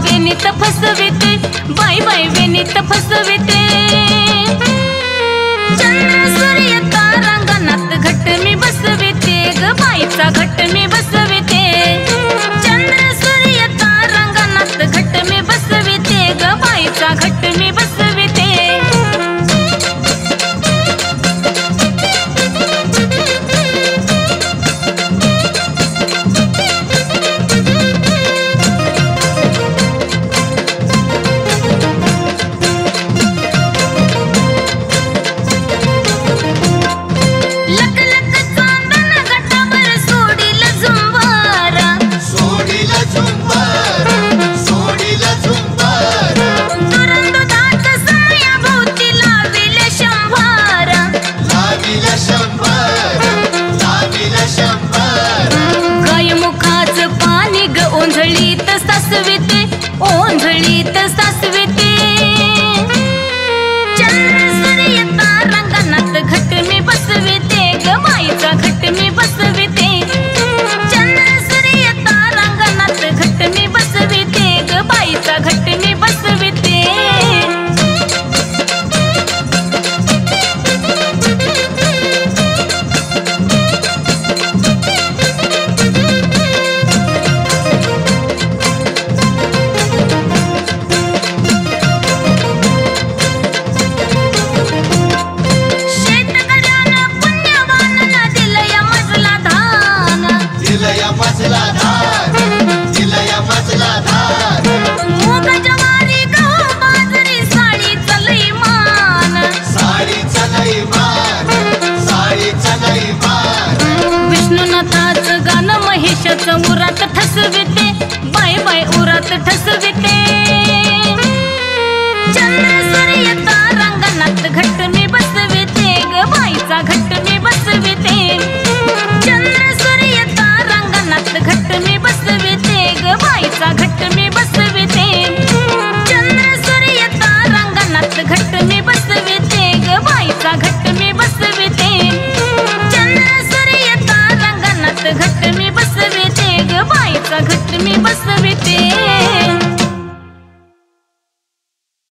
वेणीत फसविते बाई बाई वेणीत फसविते चंद्र सूर्य तारांगणात घट मी बसविते ग बाईचा घट मी बसविते चंद्र सूर्य तारांगणात घट मी बसविते ग बाईचा घट मी बसविते ओंधळीत सासविते चंद्र सूर्य तारांगणात घट मी बसविते ग बाईचा घट मी बसविते चंद्र सूर्य तारांगणात घट मी बसविते ग बाईचा घट मी बसविते विष्णुनाथाचं गाणं महेशाचं उरात ठसविते बाय बाय उरात ठसविते चंद्र सूर्य तारांगणात घट मी बसविते ग बाईचा घट मी बसविते चंद्र सूर्य तारांगणात घट मी बसविते ग बाईचा घट मी बसविते चंद्र सूर्य तारांगणात घट मी बसविते ग बाईचा घट मी बसविते घट मी बसविते ग बाईचा घट मी बसविते।